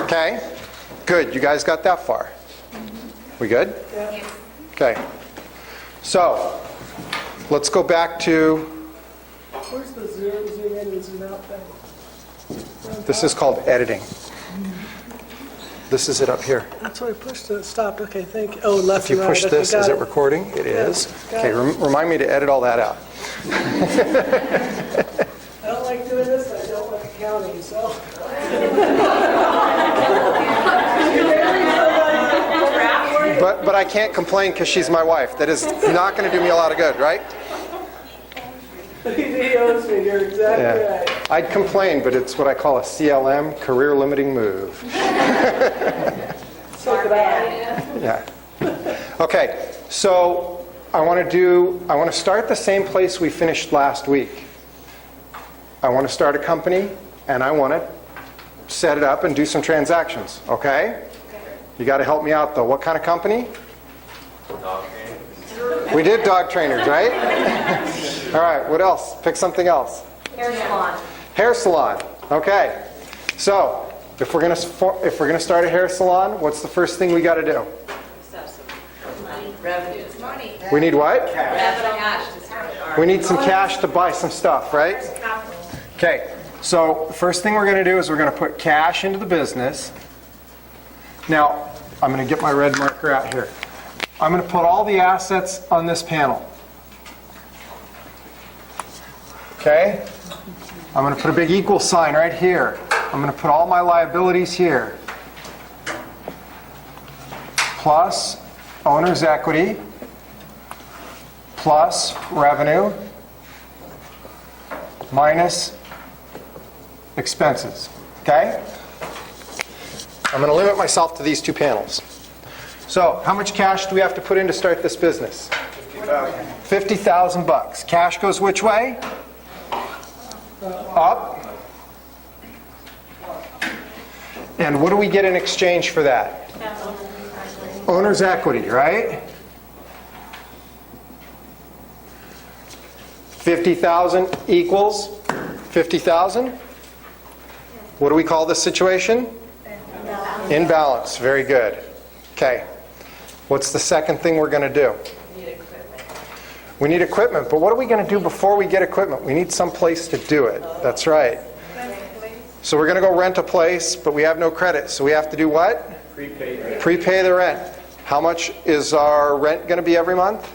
Okay? Good. You guys got that far? We good? Yeah. Okay. So, let's go back to, Where's the zoom in and zoom out thing? this is called editing. This is it up here. That's what I pushed to stop. Okay, thank you. Oh, left If you and right. push Okay, this, got is it recording? It is. got Okay, it. remind me to edit all that out. I don't like doing this. I don't like accounting, so. But I can't complain because she's my wife. That is not going to do me a lot of good, right? He owes me. You're exactly Yeah. right. I'd complain, but it's what I call a CLM, career limiting move. Check it out. Yeah. Okay, so I want to start the same place we finished last week. I want to start a company and I want to set it up and do some transactions, okay? You got to help me out though. What kind of company? Dog training. We did dog trainers, right? All right, what else? Pick something else. Hair salon. Hair salon. Okay. So, if we're going to start a hair salon, what's the first thing we got to do? Money. Revenues. Money. We need what? Cash to start. We need some cash to buy some stuff, right? Okay. So, the first thing we're going to do is we're going to put cash into the business. Now, I'm going to get my red marker out here. I'm going to put all the assets on this panel. Okay? I'm going to put a big equal sign right here. I'm going to put all my liabilities here. Plus owner's equity, plus revenue, minus expenses. Okay? I'm going to limit myself to these two panels. So, how much cash do we have to put in to start this business? $50,000. Cash goes which way? Up. And what do we get in exchange for that? Owner's equity, right? 50,000 equals 50,000. What do we call this situation? Imbalance. Very good. Okay. What's the second thing we're going to do? We need equipment, but what are we going to do before we get equipment? We need some place to do it. That's right. So we're going to go rent a place, but we have no credit. So we have to do what? Prepay the rent. How much is our rent going to be every month?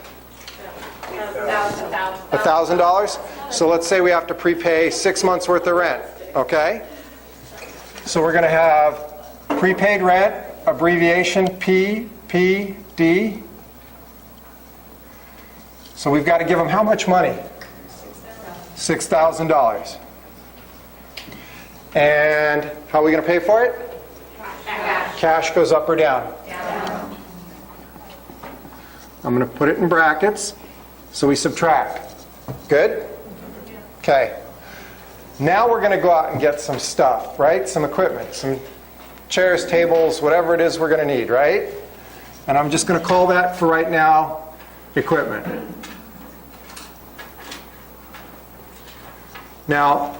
$1,000. So let's say we have to prepay 6 months worth of rent. Okay? So we're going to have prepaid rent, abbreviation PPD. So we've got to give them how much money? $6,000. And how are we going to pay for it? Cash goes up or down? I'm going to put it in brackets. So we subtract. Good? Okay. Now we're going to go out and get some stuff, right? Some equipment, some chairs, tables, whatever it is we're going to need, right? And I'm just going to call that for right now equipment. Now,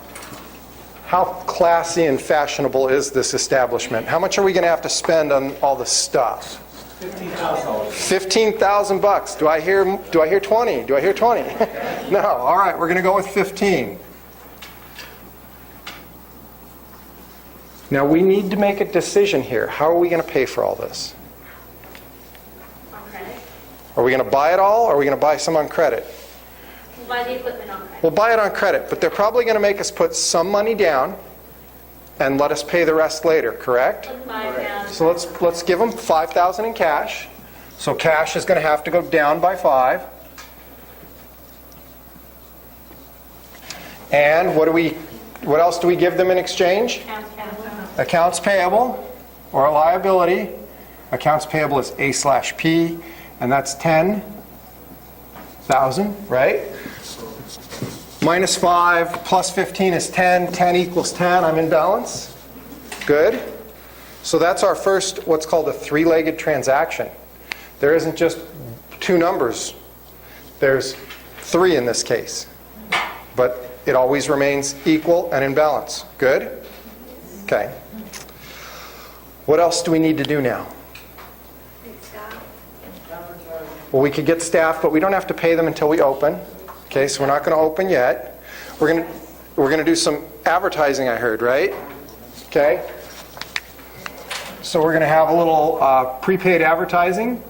how classy and fashionable is this establishment? How much are we going to have to spend on all this stuff? $15,000. $15,000. Do I hear 20? Do I hear 20? No. All right, we're going to go with 15. Now we need to make a decision here. How are we going to pay for all this? On credit. Are we going to buy it all, or are we going to buy some on credit? We'll buy the equipment on credit. We'll buy it on credit, but they're probably going to make us put some money down and let us pay the rest later, correct? So let's give them $5,000 in cash. So cash is going to have to go down by 5. And what else do we give them in exchange? Accounts payable or a liability. Accounts payable is A/P, and that's 10,000, right? Minus 5 plus 15 is 10. 10 equals 10. I'm in balance. Good. So that's our first, what's called a three-legged transaction. There isn't just two numbers. There's 3 in this case. But it always remains equal and in balance. Good? Okay. What else do we need to do now? Well, we could get staff, but we don't have to pay them until we open. Okay, so we're not going to open yet. We're going to do some advertising, I heard, right? Okay. So we're going to have a little prepaid advertising.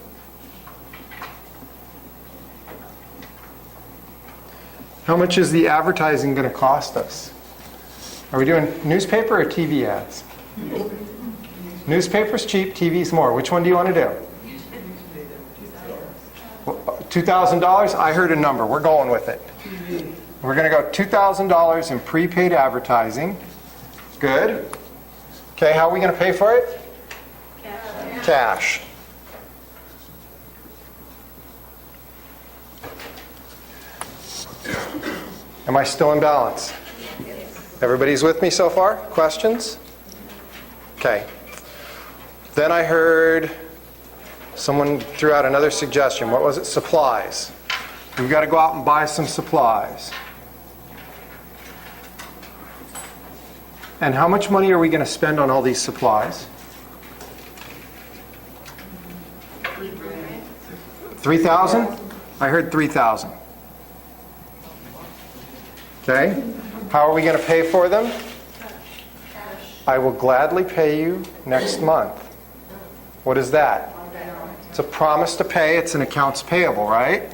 How much is the advertising going to cost us? Are we doing newspaper or TV ads? Newspaper's cheap, TV's more. Which one do you want to do? $2,000? I heard a number. We're going with it. We're going to go $2,000 in prepaid advertising. Good. Okay, how are we going to pay for it? Cash. Am I still in balance? Everybody's with me so far? Questions? Okay. Then I heard someone threw out another suggestion. What was it? Supplies. We've got to go out and buy some supplies. And how much money are we going to spend on all these supplies? 3,000? I heard 3,000. Okay. How are we going to pay for them? I will gladly pay you next month. What is that? It's a promise to pay. It's an accounts payable, right?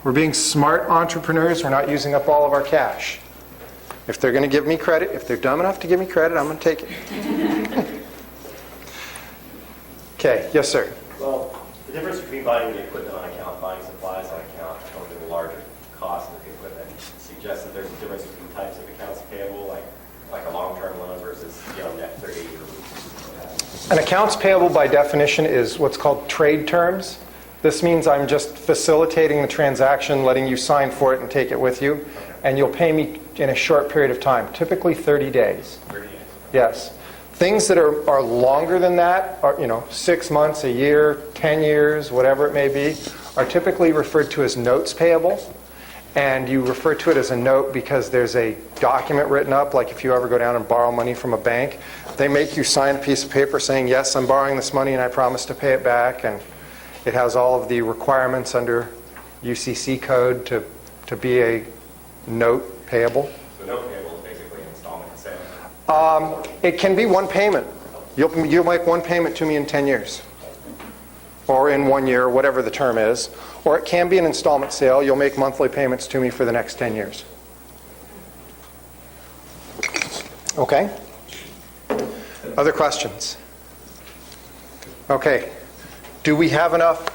We're being smart entrepreneurs. We're not using up all of our cash. If they're going to give me credit, if they're dumb enough to give me credit, I'm going to take it. Okay, yes, sir. Well, the difference between buying the equipment on account, buying supplies on account, comes in a larger cost of the equipment. Suggests that there's a difference between types of accounts payable, like a long-term loan versus, net 30 or An accounts payable by definition is what's called trade terms. This means I'm just facilitating the transaction, letting you sign for it and take it with you, and you'll pay me in a short period of time, typically 30 days. 30 days. Yes. Things that are longer than that, are 6 months, a year, 10 years, whatever it may be, are typically referred to as notes payable. And you refer to it as a note because there's a document written up, like if you ever go down and borrow money from a bank, they make you sign a piece of paper saying, yes, I'm borrowing this money and I promise to pay it back. And it has all of the requirements under UCC code to be a note payable. So note payable is basically an installment sale. It can be one payment. You'll make one payment to me in 10 years. Or in 1 year, whatever the term is. Or it can be an installment sale. You'll make monthly payments to me for the next 10 years. Okay? Other questions? Okay. Do we have enough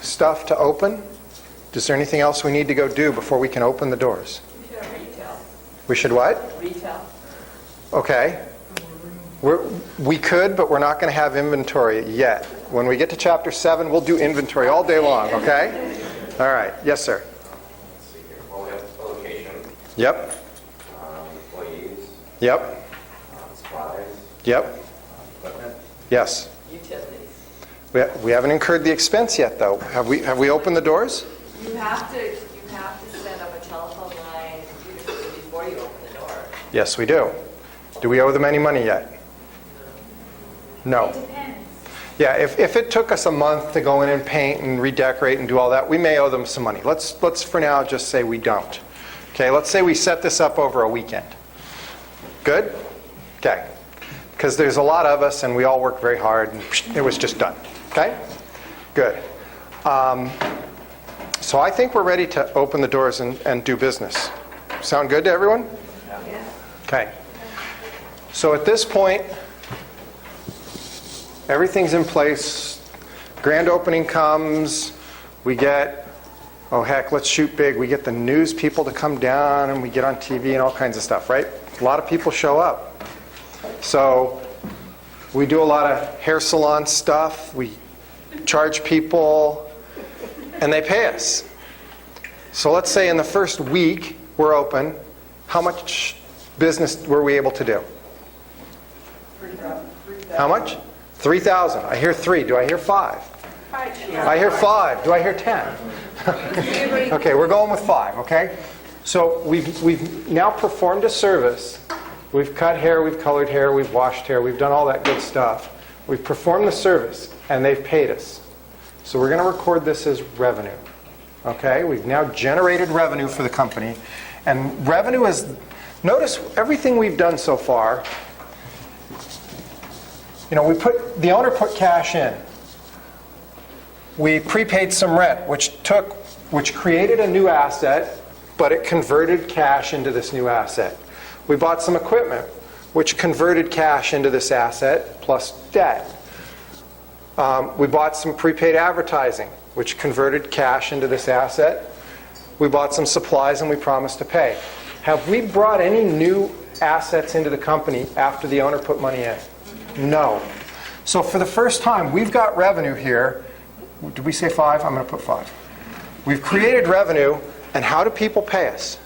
stuff to open? Is there anything else we need to go do before we can open the doors? We should have retail. We should what? Retail. Okay. We could, but we're not going to have inventory yet. When we get to Chapter 7, we'll do inventory all day long, okay? All right. Yes, sir. Let's see here. Well, we have a location, Yep. employees, Yep. supplies, Yep. equipment. Yes. Utilities. We haven't incurred the expense yet, though. Have we opened the doors? You have to set up a telephone line and computer system before you open the door. Yes, we do. Do we owe them any money yet? No. Yeah, if it took us a month to go in and paint and redecorate and do all that, we may owe them some money. Let's for now just say we don't. Okay, let's say we set this up over a weekend. Good? Okay. Because there's a lot of us and we all work very hard and it was just done. Okay? Good. So I think we're ready to open the doors and do business. Sound good to everyone? Yeah. Okay. So at this point, everything's in place. Grand opening comes. We get, oh heck, let's shoot big. We get the news people to come down and we get on TV and all kinds of stuff, right? A lot of people show up. So we do a lot of hair salon stuff. We charge people and they pay us. So let's say in the first week we're open, how much business were we able to do? How much? 3,000. I hear 3. Do I hear 5? I hear 5. Do I hear 10? Okay, we're going with 5, okay? So we've now performed a service We've cut hair, we've colored hair, we've washed hair, we've done all that good stuff. We've performed the service, and they've paid us. So we're going to record this as revenue. Okay? We've now generated revenue for the company. And revenue is, notice everything we've done so far, the owner put cash in. We prepaid some rent, which created a new asset, but it converted cash into this new asset. We bought some equipment, which converted cash into this asset plus debt. We bought some prepaid advertising, which converted cash into this asset. We bought some supplies and we promised to pay. Have we brought any new assets into the company after the owner put money in? No. So for the first time, we've got revenue here. Did we say 5? I'm going to put 5. We've created revenue, and how do people pay us?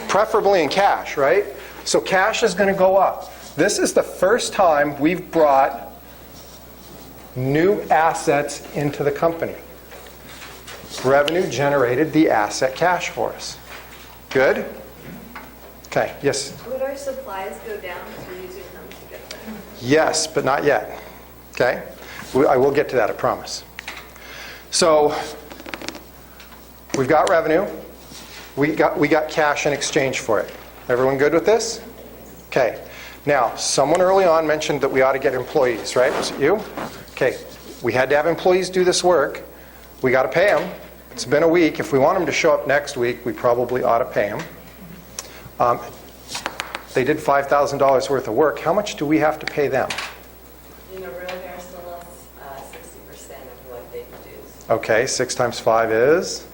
Preferably in cash, right? So cash is going to go up. This is the first time we've brought new assets into the company. Revenue generated the asset cash for us. Good? Okay, yes? Would our supplies go down if we're using them to get there? Yes, but not yet. Okay? I will get to that, I promise. So, we've got revenue. We got cash in exchange for it. Everyone good with this? Okay. Now, someone early on mentioned that we ought to get employees, right? Was it you? Okay. We had to have employees do this work. We got to pay them. It's been a week. If we want them to show up next week, we probably ought to pay them. They did $5,000 worth of work. How much do we have to pay them? In a real hair salon, 60% of what they produce. Okay, 6 times 5 is?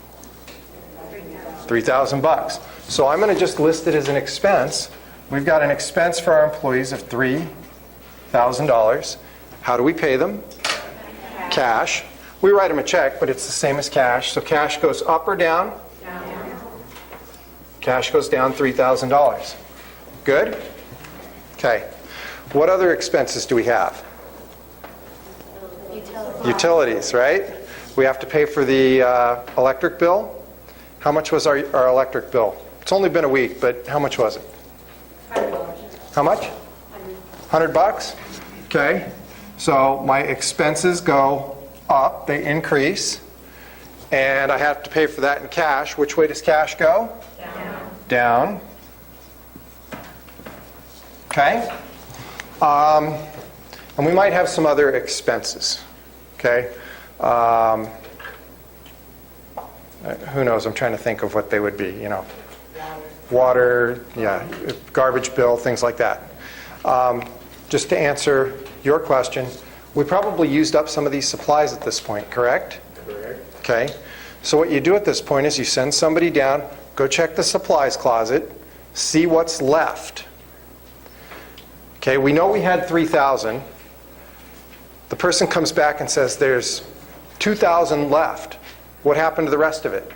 $3,000. So I'm going to just list it as an expense. We've got an expense for our employees of $3,000. How do we pay them? Cash. We write them a check, but it's the same as cash. So cash goes up or down? Down. Cash goes down $3,000. Good? Okay. What other expenses do we have? Utilities, right? We have to pay for the electric bill. How much was our electric bill? It's only been a week, but how much was it? $100. How much? $100. Okay. So my expenses go up, they increase, and I have to pay for that in cash. Which way does cash go? Down. Okay. And we might have some other expenses. Okay. Who knows? I'm trying to think of what they would be, Water, yeah, garbage bill, things like that. Just to answer your question, we probably used up some of these supplies at this point, correct? Correct. Okay. So what you do at this point is you send somebody down, go check the supplies closet, see what's left. Okay, we know we had 3,000. The person comes back and says there's 2,000 left. What happened to the rest of it?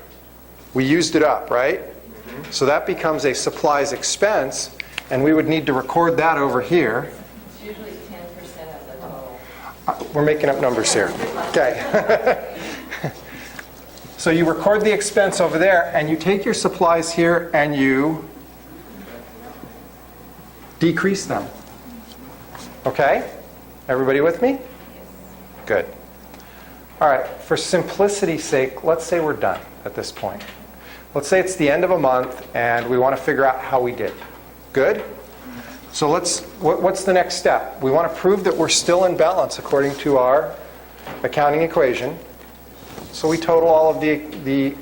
We used it up, right? Mm-hmm. So that becomes a supplies expense, and we would need to record that over here. It's usually 10% of the total. We're making up numbers here. Okay. So you record the expense over there, and you take your supplies here and you decrease them. Okay? Everybody with me? Good. All right, for simplicity's sake, let's say we're done at this point. Let's say it's the end of a month and we want to figure out how we did. Good? So what's the next step? We want to prove that we're still in balance according to our accounting equation. So we total all of the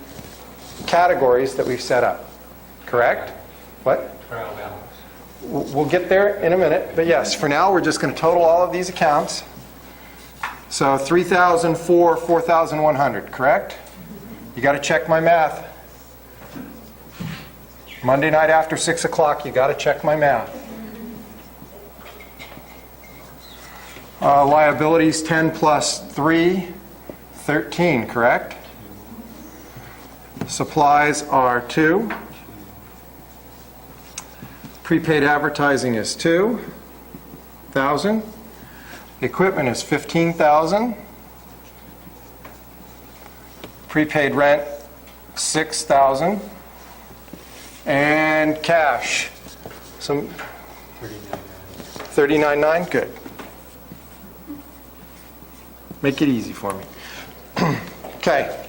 categories that we've set up. Correct? What? Trial balance. We'll get there in a minute, but yes, for now we're just going to total all of these accounts. So 3,004, 4,100, correct? You got to check my math. Monday night after 6 o'clock, you got to check my math. Liabilities 10 plus 3, 13, correct? Supplies are 2. Prepaid advertising is 2,000. Equipment is 15,000. Prepaid rent 6,000. And cash Some 39.9, good. Make it easy for me. Okay.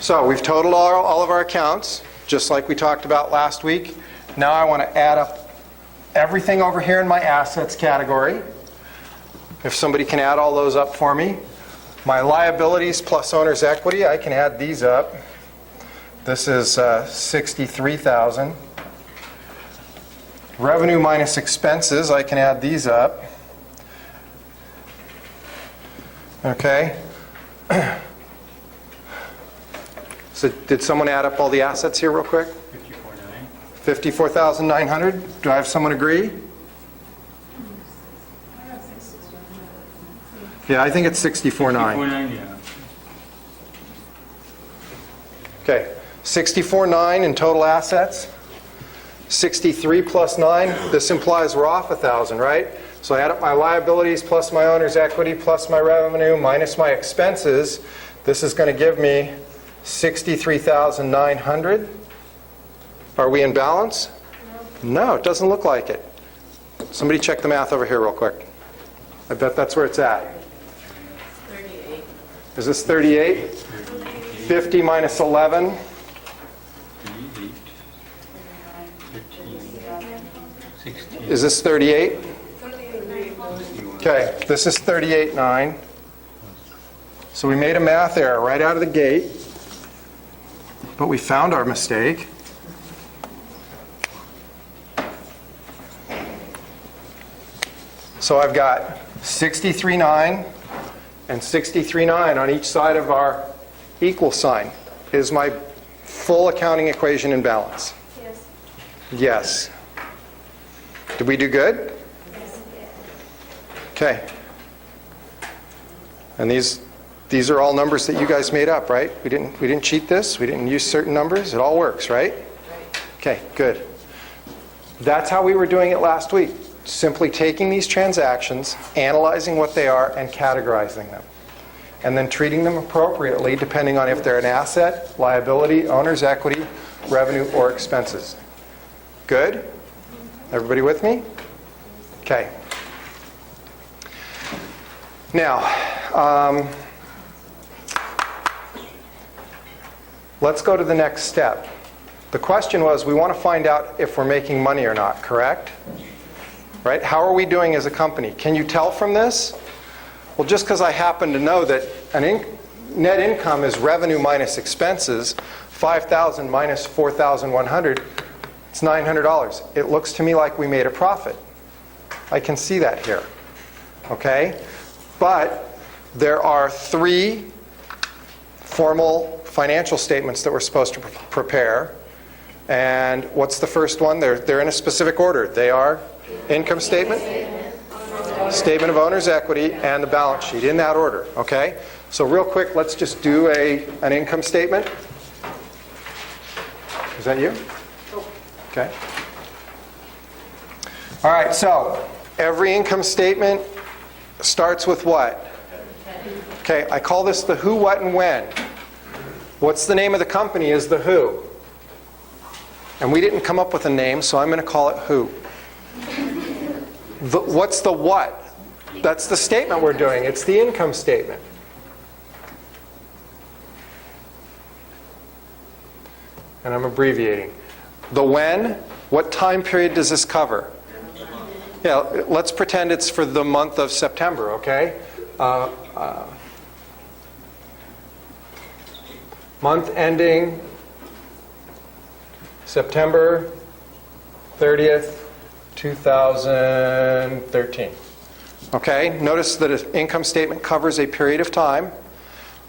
So we've totaled all of our accounts, just like we talked about last week. Now I want to add up everything over here in my assets category. If somebody can add all those up for me. My liabilities plus owner's equity, I can add these up. This is 63,000. Revenue minus expenses, I can add these up. Okay. So did someone add up all the assets here real quick? 54,900. Do I have someone agree? Yeah, I think it's 64.9. Yeah. Okay, 64.9 in total assets. 63 plus 9, this implies we're off 1,000, right? So I add up my liabilities plus my owner's equity plus my revenue minus my expenses. This is going to give me 63,900. Are we in balance? No, it doesn't look like it. Somebody check the math over here real quick. I bet that's where it's at. 38. Is this 38? 50 minus 11. 16. Is this 38? Okay, this is 38.9. So we made a math error right out of the gate, but we found our mistake. So I've got 63.9 and 63.9 on each side of our equal sign. Is my full accounting equation in balance? Yes. Yes. Did we do good? Okay. And these are all numbers that you guys made up, right? We didn't cheat this. We didn't use certain numbers. It all works, right? Okay, good. That's how we were doing it last week. Simply taking these transactions, analyzing what they are, and categorizing them. And then treating them appropriately depending on if they're an asset, liability, owner's equity, revenue, or expenses. Good? Everybody with me? Okay. Now, let's go to the next step. The question was, we want to find out if we're making money or not, correct? Right? How are we doing as a company? Can you tell from this? Well, just because I happen to know that net income is revenue minus expenses, 5,000 minus 4,100, it's $900. It looks to me like we made a profit. I can see that here. Okay? But there are 3 formal financial statements that we're supposed to prepare. And what's the first one? They're in a specific order. They are income statement, statement of owner's equity, and the balance sheet, in that order. Okay? So real quick, let's just do an income statement. Is that you? Okay. All right, so every income statement starts with what? Okay, I call this the who, what, and when. What's the name of the company is the who. And we didn't come up with a name, so I'm going to call it who. What's the what? That's the statement we're doing. It's the income statement. And I'm abbreviating. The when, what time period does this cover? Yeah, let's pretend it's for the month of September, okay? Month ending September 30th, 2013. Okay, notice that an income statement covers a period of time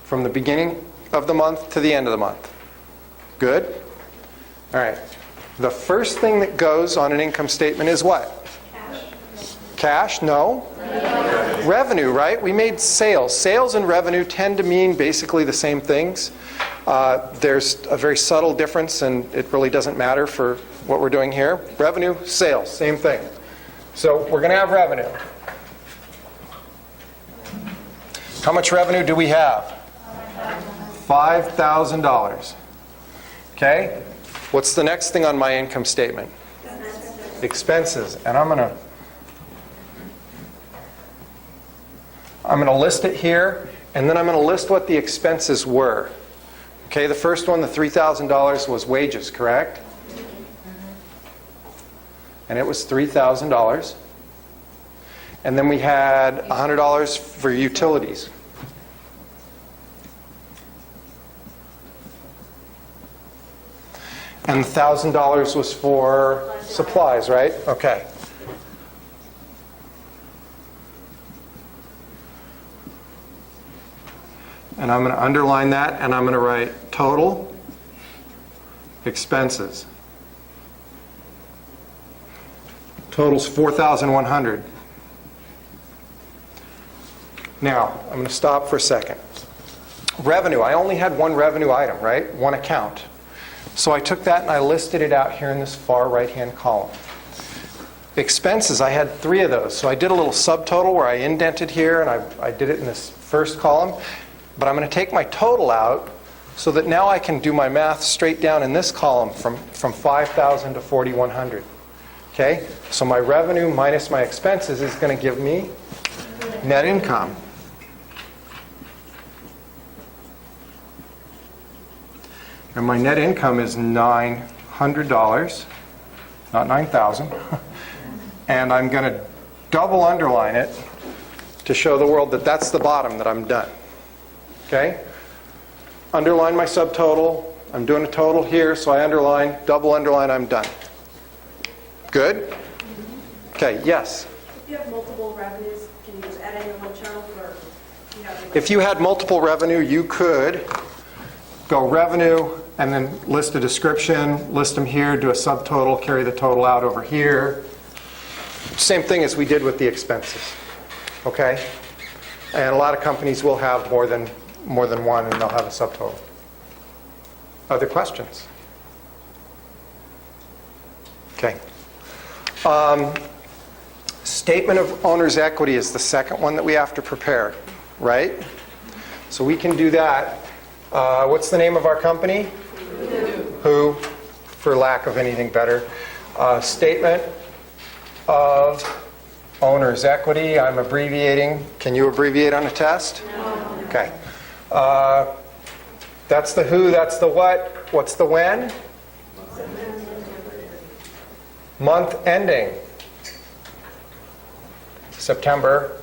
from the beginning of the month to the end of the month. Good? All right. The first thing that goes on an income statement is what? Cash? No. Revenue, right? We made sales. Sales and revenue tend to mean basically the same things. There's a very subtle difference, and it really doesn't matter for what we're doing here. Revenue, sales, same thing. So we're going to have revenue. How much revenue do we have? $5,000. Okay? What's the next thing on my income statement? Expenses. And I'm going to list it here, and then I'm going to list what the expenses were. Okay, the first one, the $3,000 was wages, correct? And it was $3,000. And then we had $100 for utilities. And $1,000 was for supplies, right? Okay. And I'm going to underline that, and I'm going to write total expenses. Total's $4,100. Now, I'm going to stop for a second. Revenue. I only had one revenue item, right? One account. So I took that and I listed it out here in this far right-hand column. Expenses, I had 3 of those. So I did a little subtotal where I indented here, and I did it in this first column. But I'm going to take my total out so that now I can do my math straight down in this column from 5,000 to 4,100. Okay? So my revenue minus my expenses is going to give me net income. And my net income is $900, not 9,000. And I'm going to double underline it to show the world that that's the bottom, that I'm done. Okay? Underline my subtotal. I'm doing a total here, so I underline, double underline, I'm done. Good? Okay, yes? If you have multiple revenues, can you just add it in one channel, or you have? If you had multiple revenue, you could go revenue and then list a description, list them here, do a subtotal, carry the total out over here. Same thing as we did with the expenses. Okay? And a lot of companies will have more than one, and they'll have a subtotal. Other questions? Okay. Statement of owner's equity is the second one that we have to prepare, right? So we can do that. What's the name of our company? Who, for lack of anything better. Statement of owner's equity. I'm abbreviating. Can you abbreviate on a test? No. Okay. That's the who, that's the what. What's the when? Month ending. September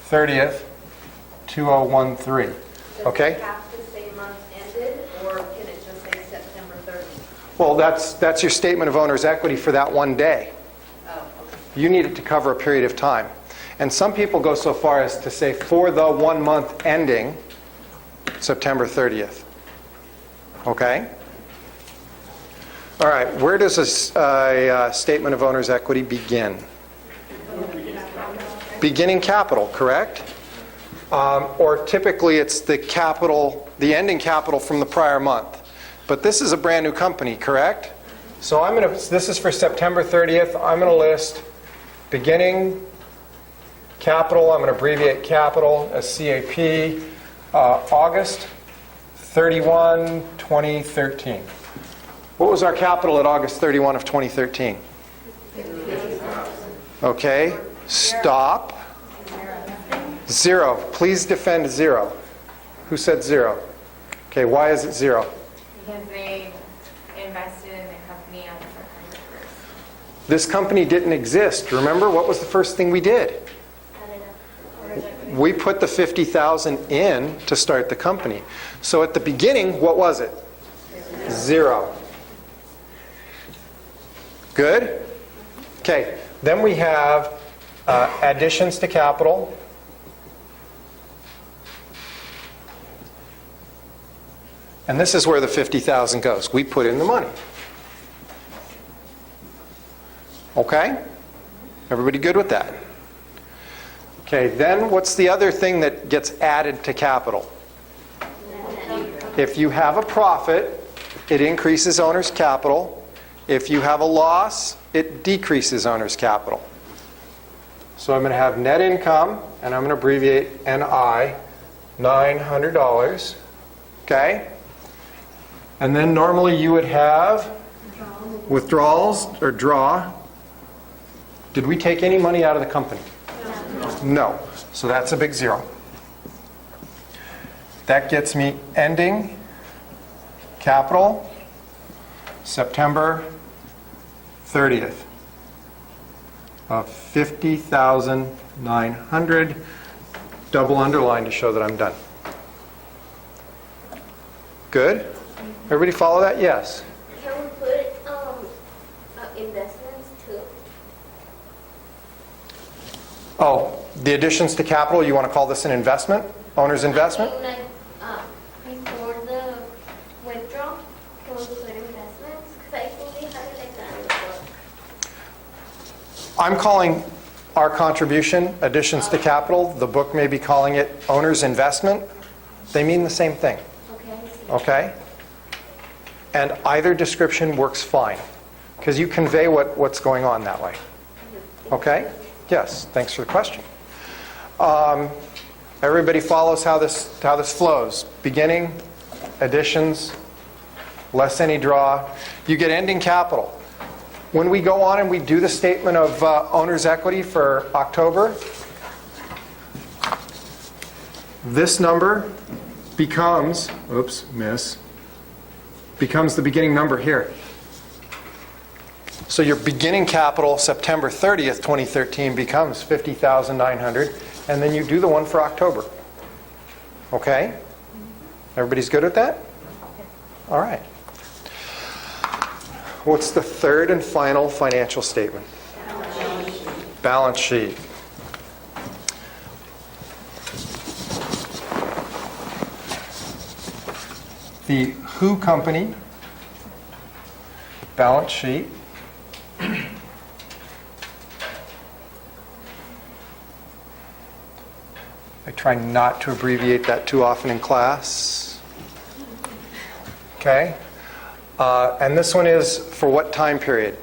30th, 2013. Okay? Does it have to say month ended, or can it just say September 30th? Well, that's your statement of owner's equity for that one day. Oh, okay. You need it to cover a period of time. And some people go so far as to say for the 1 month ending September 30th. Okay? All right, where does a statement of owner's equity begin? Beginning capital, correct? Or typically it's the capital, the ending capital from the prior month. But this is a brand new company, correct? So this is for September 30th. I'm going to list beginning capital. I'm going to abbreviate capital as CAP. August 31, 2013. What was our capital at August 31 of 2013? Okay, stop. 0. Please defend 0. Who said 0? Okay, why is it 0? Because they invested in the company on September 1st. This company didn't exist. Remember, what was the first thing we did? We put the $50,000 in to start the company. So at the beginning, what was it? 0. Good? Okay, then we have additions to capital. And this is where the $50,000 goes. We put in the money. Okay? Everybody good with that? Okay, then what's the other thing that gets added to capital? If you have a profit, it increases owner's capital. If you have a loss, it decreases owner's capital. So I'm going to have net income, and I'm going to abbreviate NI, $900. Okay? And then normally you would have withdrawals or draw. Did we take any money out of the company? No. So that's a big zero. That gets me ending capital September 30th of 50,900. Double underline to show that I'm done. Good? Everybody follow that? Yes. Can we put investments too? Oh, the additions to capital, you want to call this an investment? Owner's investment? I mean, like, before the withdrawal, can we put investments? Because I think they have it like that in the book. I'm calling our contribution additions to capital. The book may be calling it owner's investment. They mean the same thing, Okay, I see. okay? And either description works fine, because you convey what's going on that way. Okay? Yes, thanks for the question. Everybody follows how this flows. Beginning, additions, less any draw. You get ending capital. When we go on and we do the statement of owner's equity for October, this number becomes, becomes the beginning number here. So your beginning capital September 30th, 2013 becomes 50,900, and then you do the one for October. Okay? Everybody's good at that? All right. What's the third and final financial statement? Balance sheet. The Who Company balance sheet. I try not to abbreviate that too often in class. Okay? And this one is for what time period?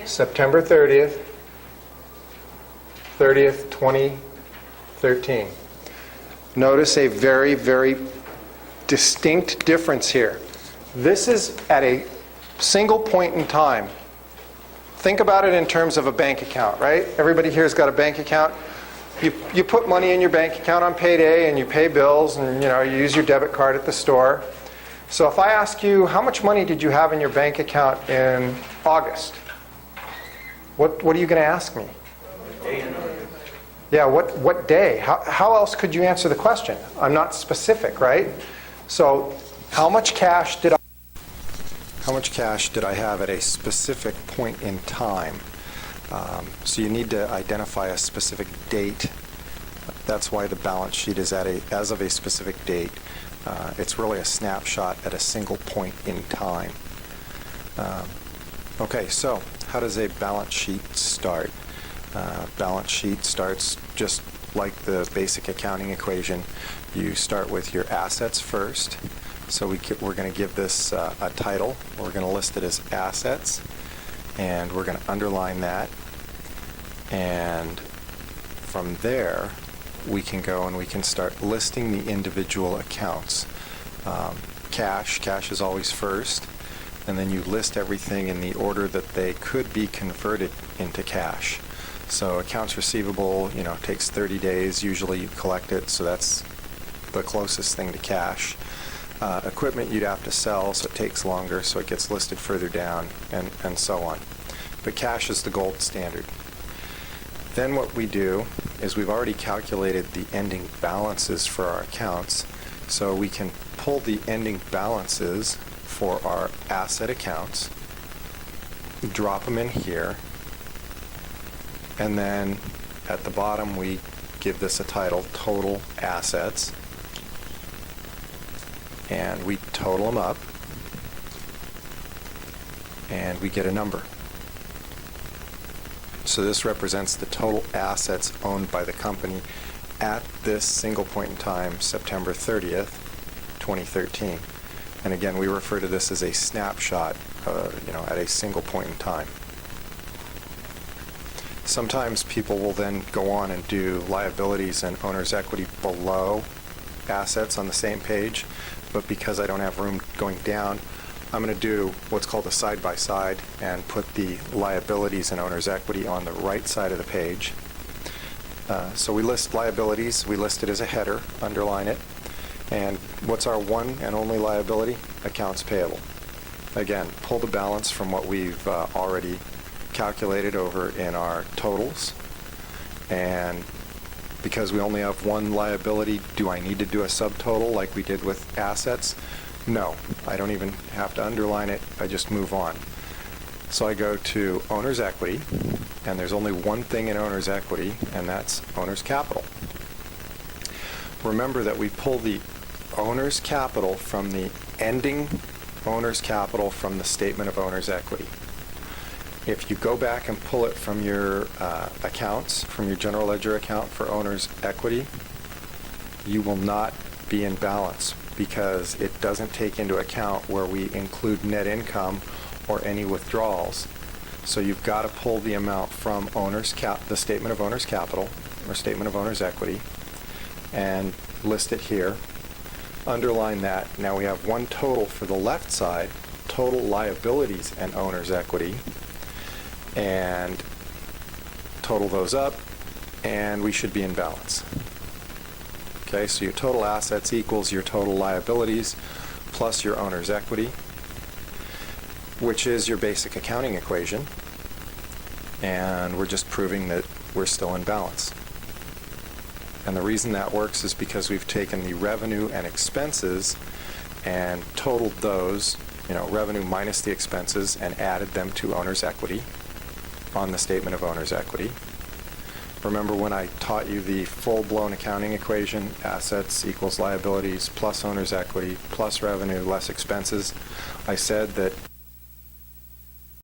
September 30th, 2013. Notice a very, very distinct difference here. This is at a single point in time. Think about it in terms of a bank account, right? Everybody here has got a bank account. You put money in your bank account on payday and you pay bills and you use your debit card at the store. So if I ask you, how much money did you have in your bank account in August? What are you going to ask me? Yeah, what day? How else could you answer the question? I'm not specific, right? So how much cash did I have at a specific point in time? So you need to identify a specific date. That's why the balance sheet is as of a specific date. It's really a snapshot at a single point in time. Okay, so how does a balance sheet start? Balance sheet starts just like the basic accounting equation. You start with your assets first. So we're going to give this a title. We're going to list it as assets, and we're going to underline that. And from there, we can go and we can start listing the individual accounts. Cash is always first, and then you list everything in the order that they could be converted into cash. So accounts receivable, takes 30 days. Usually you collect it, so that's the closest thing to cash. Equipment you'd have to sell, so it takes longer, so it gets listed further down, and so on. But cash is the gold standard. Then what we do is we've already calculated the ending balances for our accounts, so we can pull the ending balances for our asset accounts, drop them in here, and then at the bottom we give this a title, Total Assets, and we total them up, and we get a number. So this represents the total assets owned by the company at this single point in time, September 30th, 2013. And again, we refer to this as a snapshot, at a single point in time. Sometimes people will then go on and do liabilities and owner's equity below assets on the same page. but because I don't have room going down, I'm going to do what's called a side-by-side and put the liabilities and owner's equity on the right side of the page. So we list liabilities, we list it as a header, underline it, and what's our one and only liability? Accounts payable. Again, pull the balance from what we've already calculated over in our totals, and because we only have one liability, do I need to do a subtotal like we did with assets? No, I don't even have to underline it, I just move on. So I go to owner's equity, and there's only one thing in owner's equity, and that's owner's capital. Remember that we pull the owner's capital from the ending owner's capital from the statement of owner's equity. If you go back and pull it from your accounts, from your general ledger account for owner's equity, you will not be in balance because it doesn't take into account where we include net income or any withdrawals. So you've got to pull the amount from the statement of owner's capital or statement of owner's equity and list it here. Underline that. Now we have one total for the left side, total liabilities and owner's equity, and total those up, and we should be in balance. Okay, so your total assets equals your total liabilities plus your owner's equity, which is your basic accounting equation, and we're just proving that we're still in balance. And the reason that works is because we've taken the revenue and expenses and totaled those, revenue minus the expenses, and added them to owner's equity on the statement of owner's equity. Remember when I taught you the full-blown accounting equation, assets equals liabilities plus owner's equity plus revenue less expenses, I said that